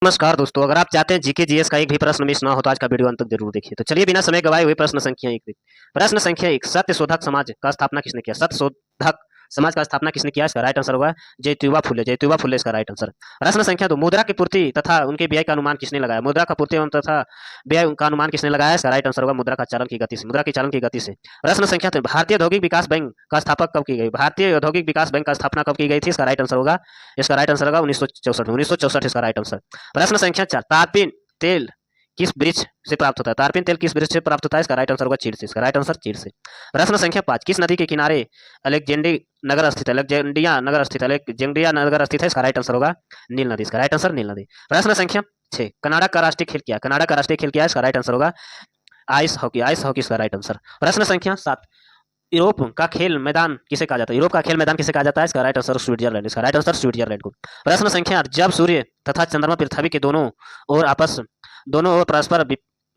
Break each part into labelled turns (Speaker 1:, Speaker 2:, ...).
Speaker 1: नमस्कार दोस्तों, अगर आप चाहते हैं जीके जीएस का एक भी प्रश्न मिस ना हो तो आज का वीडियो अंत तक जरूर देखिए। तो चलिए बिना समय गवाए हुए प्रश्न संख्या एक। प्रश्न संख्या एक, सत्यशोधक समाज का स्थापना किसने किया? सत्यशोधक समाज का स्थापना किसने किया? इसका राइट आंसर होगा जयतुवा फुले। जयतुवा फुले इसका राइट आंसर। प्रश्न संख्या दो, मुद्रा की पूर्ति तथा उनके व्यय का अनुमान किसने लगाया? मुद्रा का पूर्ति एवं तथा व्यय का अनुमान किसने लगाया? इसका राइट आंसर होगा मुद्रा का चलन की गति से। मुद्रा की चलन की गति से। प्रश्न संख्या तीन, भारतीय औद्योगिक विकास बैंक का स्थापक कब की गई? भारतीय औद्योगिक विकास बैंक का स्थापना कब की गई थी? इसका राइट आंसर होगा 1964 में। 1964 इसका राइट आंसर। प्रश्न संख्या चार, तारपीन तेल किस वृक्ष से प्राप्त होता है? तारपीन तेल किस वृक्ष से प्राप्त होता है? इसका राइट आंसर होगा चीड़ से। इसका राइट आंसर चीड़ से। प्रश्न संख्या पांच, किस नदी के किनारे अलेक्जेंडी नगर स्थित है? अलेक्जेंडिया नगर स्थित है। अलेक्जेंडिया नगर स्थित है। इसका राइट आंसर होगा नील नदी। इसका राइट आंसर नील नदी। प्रश्न संख्या छह, कनाडा का राष्ट्रीय खेल क्या है? कनाडा का राष्ट्रीय खेल क्या है? इसका राइट आंसर होगा आइस हॉकी। आइस हॉकी इसका राइट आंसर। प्रश्न संख्या सात, यूरोप का खेल मैदान किसे कहा जाता है? यूरोप का खेल मैदान किसे कहा जाता है? इसका राइट आंसर स्विट्जरलैंड। इसका राइट आंसर स्विट्जरलैंड को। प्रश्न संख्या आठ, जब सूर्य तथा चंद्रमा पृथ्वी के दोनों ओर परस्पर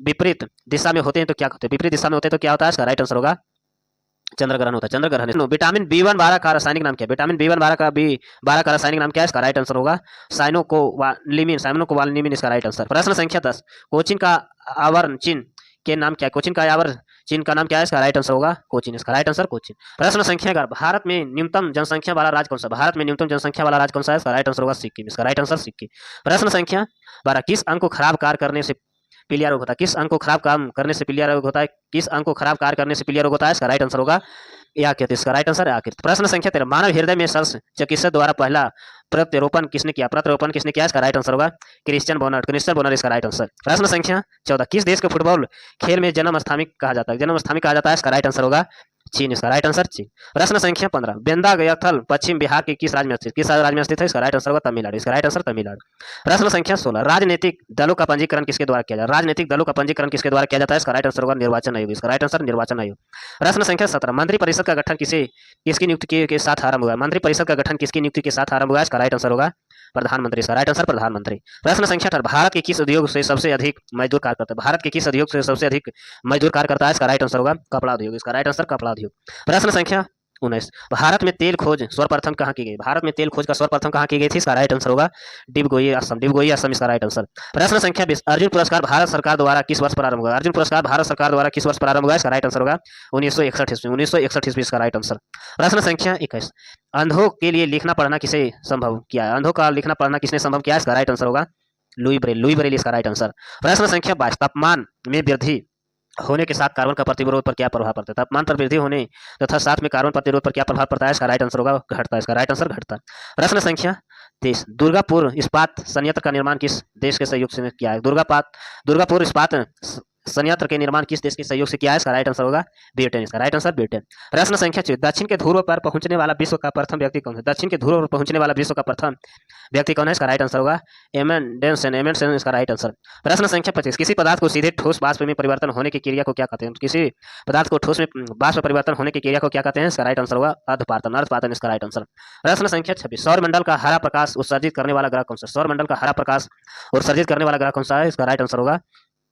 Speaker 1: विपरीत दिशा में होते हैं तो क्या होते हैं? विपरीत दिशा में होते हैं तो क्या होता है? इसका राइट आंसर होगा चंद्रग्रहण होता है। चंद्रग्रहण। विटामिन B12 का रासायनिक नाम क्या है? विटामिन B12 का रासायनिक नाम क्या है? इसका राइट आंसर होगा साइनोकोवालिमिन। साइनोकोवालिमिन इसका राइट आंसर। प्रश्न संख्या 10, कोचिन का आवर्त चिन्ह के नाम क्या है? कोचिन का आवर्त चिन्ह का नाम क्या है? इसका राइट आंसर होगा कोचिन। इसका राइट आंसर कोचिन। प्रश्न संख्या 11, भारत में न्यूनतम जनसंख्या वाला राज्य कौन सा? भारत में न्यूनतम जनसंख्या वाला राज्य कौन सा है? इसका राइट आंसर होगा सिक्किम। इसका राइट आंसर सिक्किम। प्रश्न संख्या 12, किस अंग को खराब कार्य करने से पीलिया रोग होता है? किस अंग को खराब काम करने से पीलिया रोग होता है? किस अंग को खराब कार्य करने से पीलिया रोग होता है? इसका राइट आंसर होगा यकृत। इसका राइट आंसर यकृत। प्रश्न संख्या 13, मानव हृदय में शल्य चिकित्सक द्वारा पहला प्रत्यारोपण किसने किया? प्रत्यारोपण किसने किया? इसका राइट आंसर होगा क्रिश्चियन बोनर। क्रिश्चियन बोनर इसका राइट आंसर। प्रश्न संख्या 14, किस देश को फुटबॉल खेल में जन्म स्थानिक कहा जाता है? जन्म स्थानिक कहा जाता है। इसका राइट आंसर होगा चीन। इसका राइट आंसर चीन। प्रश्न संख्या 15, बेंदागयथल पश्चिम बिहार के किस राज्य में स्थित? किस राज्य में स्थित है? इसका राइट आंसर होगा तमिलनाडु। इसका राइट आंसर तमिलनाडु। प्रश्न संख्या 16, राजनीतिक दलों का पंजीकरण किसके द्वारा किया जाता है? राजनीतिक दलों का पंजीकरण किसके द्वारा किया जाता है? इसका राइट आंसर होगा निर्वाचन आयोग। इसका राइट आंसर निर्वाचन आयोग। प्रश्न संख्या 17, मंत्रिपरिषद का गठन किसकी नियुक्ति के साथ आरंभ हुआ? मंत्रिपरिषद का गठन किसकी नियुक्ति के साथ आरंभ हुआ? इसका राइट आंसर होगा प्रधानमंत्री। इसका राइट आंसर प्रधानमंत्री। प्रश्न संख्या 18, भारत के किस उद्योग से सबसे अधिक मजदूर कार्य करता है? भारत के किस उद्योग से सबसे अधिक मजदूर कार्य करता है? इसका राइट आंसर होगा कपड़ा उद्योग। इसका राइट आंसर कपड़ा उद्योग। प्रश्न संख्या 19, भारत में तेल खोज सर्वप्रथम कहाँ की गई? भारत में तेल खोज का सर्वप्रथम कहाँ की गई थी? इसका राइट आंसर होगा डिबगोई असम। डिबगोई असम इसका राइट आंसर। प्रश्न संख्या 20, अर्जुन पुरस्कार भारत सरकार द्वारा किस वर्ष प्रारंभ हुआ? अर्जुन पुरस्कार भारत सरकार द्वारा किस वर्ष प्रारंभ हुआ? इसका राइट आंसर होगा 1961 ईस्वी। 1961 ईस्वी इसका राइट आंसर। प्रश्न संख्या 21, अंधों के लिए लिखना पढ़ना किसे संभव किया है? अंधों का लिखना पढ़ना किसने संभव किया? इसका राइट आंसर होगा लुई ब्रेल। लुई ब्रेल इसका राइट आंसर। प्रश्न संख्या 22, तापमान में वृद्धि होने के साथ कार्बन का प्रतिरोध पर क्या प्रभाव पड़ता है? तापमान पर वृद्धि होने तथा साथ में कार्बन प्रतिरोध पर क्या प्रभाव पड़ता है? इसका राइट आंसर होगा घटता है। इसका राइट आंसर घटता। प्रश्न संख्या 23, दुर्गापुर इस्पात संयंत्र का निर्माण किस देश के सहयोग से किया है? दुर्गापुर इस्पात संयंत्र के निर्माण किस देश के सहयोग से किया है? इसका राइट आंसर होगा ब्रिटेन। इसका राइट आंसर ब्रिटेन। प्रश्न संख्या 24, दक्षिण के ध्रुव पर पहुंचने वाला विश्व का प्रथम व्यक्ति कौन है? दक्षिण के ध्रुव पर पहुंचने वाला विश्व का प्रथम व्यक्ति कौन है? इसका राइट आंसर होगा एमंडसेन। इसका राइट आंसर। प्रश्न संख्या 25, किसी पदार्थ को सीधे ठोस वाष्प में परिवर्तन होने की क्रिया को क्या कहते हैं? किसी पदार्थ को ठोस में वाष्प परिवर्तन होने की क्रिया को क्या कहते हैं? इसका राइट आंसर होगा अर्धपातन। अर्धपातन इसका राइट आंसर। प्रश्न संख्या 26, सौर मंडल का हरा प्रकाश उत्सर्जित करने वाला ग्रह कौन सा? सौर मंडल का हरा प्रकाश उत्सर्जित करने वाला ग्रह कौन सा है? इसका राइट आंसर होगा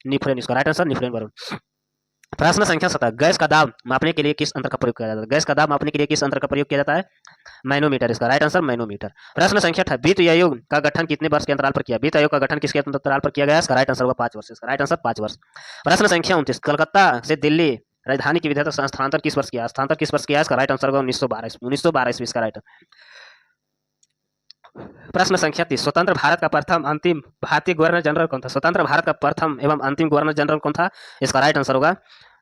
Speaker 1: निफ्रेन। इसका राइट आंसर निफ्रेन वरुण। प्रश्न संख्या 17, गैस का दाब मापने के लिए किस अंतर का प्रयोग किया जाता है? गैस का दाब मापने के लिए किस अंतर का प्रयोग किया जाता है? मैनोमीटर। इसका राइट आंसर मैनोमीटर। प्रश्न संख्या 18, वित्त आयोग का गठन कितने वर्ष के अंतराल पर किया? वित्त आयोग का गठन किसके अंतराल पर किया गया? इसका राइट आंसर होगा 5 वर्ष। इसका राइट आंसर 5 वर्ष। प्रश्न संख्या 29, कलकत्ता से दिल्ली राजधानी की विधेयक स्थानांतर किस वर्ष किया? स्थानांतर किस वर्ष किया? इसका राइट आंसर होगा 1912 ईस्वी। इसका राइट। प्रश्न संख्या 30, स्वतंत्र भारत का प्रथम अंतिम भारतीय गवर्नर जनरल कौन था? स्वतंत्र भारत का प्रथम एवं अंतिम गवर्नर जनरल कौन था? इसका राइट आंसर होगा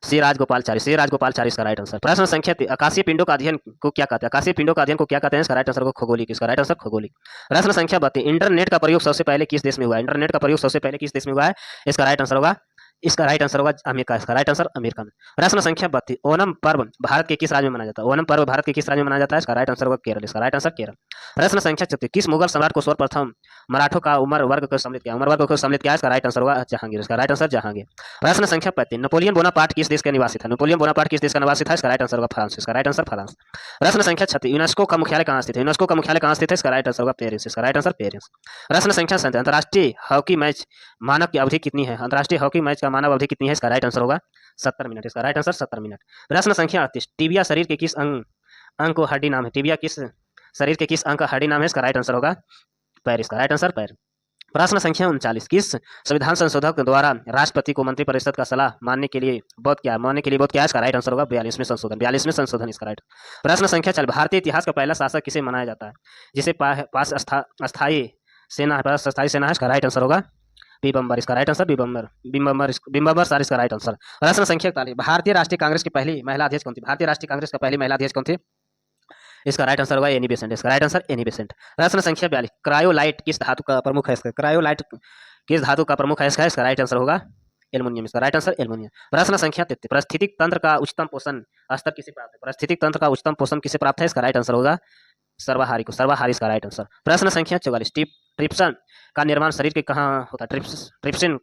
Speaker 1: सी राजगोपालचारी। सी राजगोपालचारी इसका राइट आंसर। प्रश्न संख्या 30, आकाशीय पिंडों का अध्ययन को क्या कहते हैं? आकाशीय पिंडों का अध्ययन को क्या कहते हैं? इसका राइट आंसर को खगोलिक। इसका राइट आंसर खगोलिक। प्रश्न संख्या 32, इंटरनेट का प्रयोग सबसे पहले किस देश में हुआ है? इंटरनेट का प्रयोग सबसे पहले किस देश में हुआ है? इसका राइट आंसर होगा अमेरिका। इसका राइट आंसर अमेरिका में। प्रश्न संख्या 32, ओणम पर्व भारत के किस राज्य में मनाया जाता है? ओणम पर्व भारत के किस राज्य में मनाया जाता है? इसका राइट आंसर होगा केरल। इसका राइट आंसर केरल। प्रश्न संख्या 34, किस मुगल सम्राट को सर्वप्रथम मराठों का उमर वर्ग को सम्मिलित किया? उमर वर्ग को सम्मिलित किया? इसका राइट आंसर होगा जहांगीर। इसका राइट आंसर जहांगीर। प्रश्न संख्या 35, नेपोलियन बोनापार्ट किस देश का निवासी था? नेपोलियन बोनापार्ट किस देश का निवासी था? इसका राइट आंसर होगा फ्रांस। इसका राइट आंसर फ्रांस। प्रश्न संख्या 36, यूनेस्को का मुख्यालय कहाँ स्थित है? यूनेस्को का मुख्यालय कहाँ स्थित है? इसका राइट आंसर होगा पेरिस। इसका राइट आंसर पेरिस। प्रश्न संख्या 37, अंतर्राष्ट्रीय हॉकी मैच मानव की अवधि कितनी है? अंतर्राष्ट्रीय हॉकी मैच का मानव अवधि कितनी है? इसका राइट आंसर होगा 70 मिनट। इसका राइट आंसर 70 मिनट। प्रश्न संख्या 38, टिबिया शरीर के किस अंग को हड्डी नाम है? टिबिया किस शरीर के किस अंग का हड्डी नाम है? इसका राइट आंसर होगा पैर। इसका राइट आंसर पैर। प्रश्न संख्या 39, किस संविधान संशोधक द्वारा राष्ट्रपति को मंत्रिपरिषद का सलाह मानने के लिए बोध किया इसका राइट आंसर होगा 42वें संशोधन। 42वें संशोधन इसका राइट। प्रश्न संख्या 40, भारतीय इतिहास का पहला शासक किसे मनाया जाता है जिसे पास अस्थायी सेना है, अस्थायी सेना है, इसका राइट आंसर होगा बीबम्बर, इसका राइट आंसर बिम्बर सर, इसका राइट आंसर। प्रश्न संख्या 41, भारतीय राष्ट्रीय कांग्रेस की पहली महिला अध्यक्ष कौन थी? भारतीय राष्ट्रीय कांग्रेस का पहली महिला अध्यक्ष कौन थी? इसका राइट आंसर होगा एनी बेसेंट, इसका राइट आंसर एनी बेसेंट। प्रश्न संख्या 42, क्रायोलाइट किस धातु का प्रमुख है? इसका क्रायोलाइट किस धातु का प्रमुख है? इसका राइट आंसर होगा एल्युमिनियम, इसका राइट आंसर एल्युमिनियम। प्रश्न संख्या 33, पारिस्थितिक तंत्र का उच्चतम पोषण स्तर किसे प्राप्त है? पारिस्थितिक तंत्र का उच्चतम पोषण किसे प्राप्त है? इसका राइट आंसर होगा सर्वाहारी को, सर्वाहारी इसका राइट आंसर। प्रश्न संख्या 44, ट्रिप्सन का निर्माण शरीर के कहाँ होता है? ट्रिप्सिन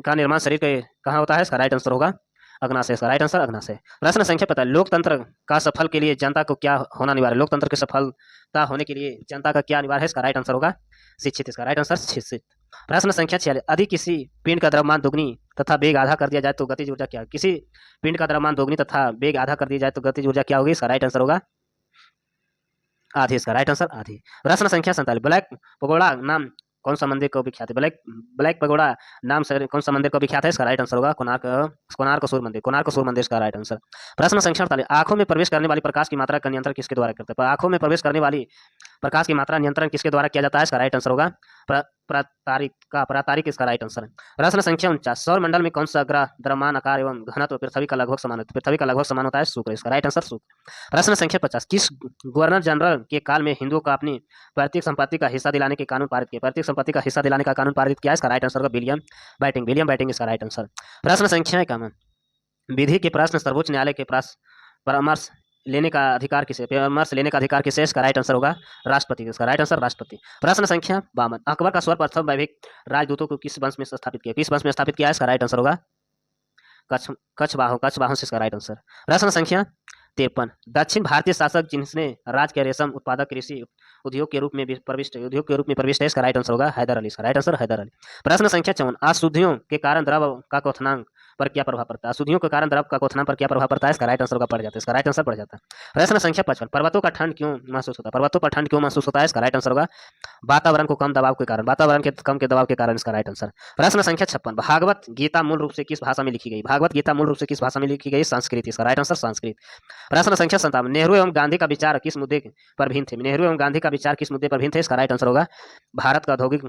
Speaker 1: का निर्माण शरीर के कहाँ होता है? इसका राइट आंसर होगा अग्नाशय, इसका राइट आंसर अग्नाशय। प्रश्न संख्या 45, लोकतंत्र का सफल के लिए जनता को क्या होना अनिवार्य है? लोकतंत्र की सफलता होने के लिए जनता का क्या अनिवार्य है? इसका राइट आंसर होगा शिक्षित, इसका राइट आंसर शिक्षित। प्रश्न संख्या 46, यदि किसी पिंड का द्रव्यमान दुगनी तथा वेग आधा कर दिया जाए तो गतिज ऊर्जा क्या? किसी पिंड का द्रव्यमान दुगनी तथा वेग आधा कर दिया जाए तो गतिज ऊर्जा क्या होगी? इसका राइट आंसर होगा आधी, इसका राइट आंसर आधी। प्रश्न संख्या 47, ब्लैक पगोड़ा नाम कौन सा मंदिर को विख्यात है? ब्लैक पगोड़ा नाम से कौन सा मंदिर को विख्यात है? इसका राइट आंसर होगा कोणार्क सूर्य मंदिर, इसका राइट आंसर। प्रश्न संख्या 48, आंखों में प्रवेश करने वाली प्रकाश की मात्रा का नियंत्रण किसके द्वारा करते हैं? आंखों में प्रवेश करने वाली प्रकाश की मात्रा नियंत्रण किसके द्वारा किया जाता है? इसका राइट आंसर होगा प्रातारिक, इसका राइट आंसर। प्रश्न संख्या 49, सौर मंडल में कौन सा ग्रह द्रव्यमान, आकार एवं घनत्व पृथ्वी का लगभग समान होता है? शुक्र, इसका राइट आंसर शुक्र। प्रश्न संख्या 50, किस गवर्नर जनरल के काल में हिंदुओं को अपनी पैतृक संपत्ति का हिस्सा दिलाने के कानून पारित किया? पैतृक संपत्ति का हिस्सा दिलाने का कानून पारित किया? इसका राइट आंसर होगा विलियम बैटिंग, इसका राइट आंसर। प्रश्न संख्या 51, विधि के प्रश्न सर्वोच्च न्यायालय के परामर्श लेने का अधिकार किसे? इसका राइट आंसर होगा राष्ट्रपति, इसका राइट आंसर राष्ट्रपति। प्रश्न संख्या 52, अकबर का सर्वप्रथम वैदिक राजदूतों को किस वंश में स्थापित किया? इसका राइट आंसर होगा कछवाहों से, इसका राइट आंसर। प्रश्न संख्या 53, दक्षिण भारतीय शासक जिसने राज्य के रेशम उत्पादक कृषि उद्योग के रूप में प्रविष्ट है, इसका राइट आंसर होगा हैदर अली, इसका राइट आंसर हैदर अली। प्रश्न संख्या 54, अशुद्धियों के कारण द्रव का क्वथनांक पर क्या प्रभाव पड़ता है? अशुद्धियों के कारण द्रव का क्वथनांक पर क्या प्रभाव पड़ता है? इसका राइट आंसर पड़ जाता है, इसका राइट आंसर पड़ जाता है। प्रश्न संख्या 55, पर्वतों का ठंड क्यों महसूस होता है? इसका राइट आंसर होगा वातावरण को कम दबाव के कारण, दबाव के कारण, इसका राइट आंसर। प्रश्न संख्या 56, भागवत गीता मूल रूप से किस भाषा में लिखी गई? संस्कृत, इसका राइट आंसर संस्कृत। प्रश्न संख्या 57, नेहरू एवं गांधी का विचार किस मुद्दे पर भिन्न थे? इसका राइट आंसर होगा भारत का औद्योगिक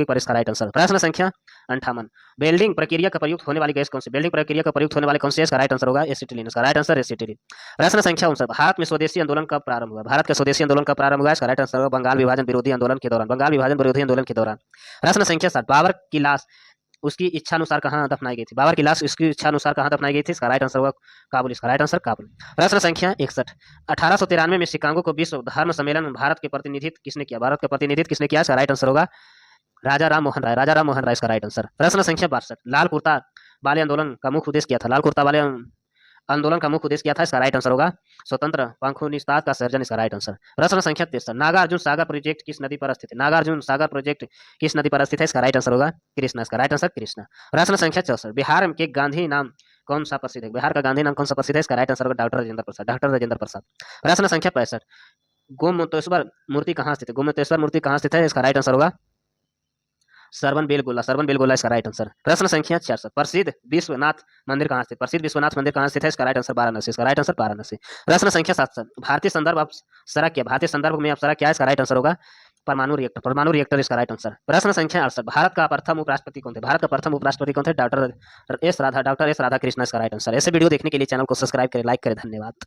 Speaker 1: पर, इसका राइट आंसर। प्रश्न संख्या 58, वेल्डिंग प्रक्रिया का प्रयुक्त होने वाली गैस कौन सी? इसका राइट आंसर होगा एसिटिलीन, इसका राइट आंसर एसिटिलीन। प्रश्न संख्या 59, भारत में स्वदेशी आंदोलन कब प्रारंभ हुआ? इसका राइट आंसर होगा बंगाल विभाजन विरोधी आंदोलन के दौरान। प्रश्न संख्या 60, बाबर की लाश उसकी इच्छा अनुसार कहाँ दफनाई गई थी? इसका राइट आंसर होगा काबुल, इसका राइट आंसर काबुल। प्रश्न संख्या 61, 1893 में शिकागो को विश्व धर्म सम्मेलन में भारत के प्रतिनिधित्व किसने किया? इसका राइट आंसर होगा राजा राम मोहन राय, इसका राइट आंसर। प्रश्न संख्या 62, लाल कुर्ता वाले आंदोलन का मुख्य उद्देश्य क्या था? इसका राइट आंसर होगा स्वतंत्र पंखुनिस्ताद का सर्जन, इसका राइट आंसर। प्रश्न संख्या 63, नागार्जुन सागर प्रोजेक्ट किस नदी पर स्थित है? इसका राइट आंसर होगा कृष्णा, इसका राइट आंसर कृष्णा। प्रश्न संख्या 64, बिहार के गांधी नाम कौन सा प्रसिद्ध है? इसका राइट आंसर होगा डॉक्टर राजेंद्र प्रसाद। प्रश्न संख्या 65, गोमतेश्वर मूर्ति कहाँ स्थित है? इसका राइट आंसर होगा सरवन बेलगोला, इसका राइट आंसर। प्रश्न संख्या 66, प्रसिद्ध विश्वनाथ मंदिर कहाँ स्थित है? इसका राइट आंसर वाराणसी। प्रश्न संख्या 67, भारतीय संदर्भ में अप्सरा क्या है? इसका राइट आंसर होगा परमाणु रिएक्टर, इसका राइट आंसर। प्रश्न संख्या 68, भारत का प्रथम उपराष्ट्रपति कौन थे? डॉक्टर एस राधाकृष्णन, इसका राइट आंसर। ऐसे वीडियो देखने के लिए चैनल को सब्सक्राइब करें, लाइक करें, धन्यवाद।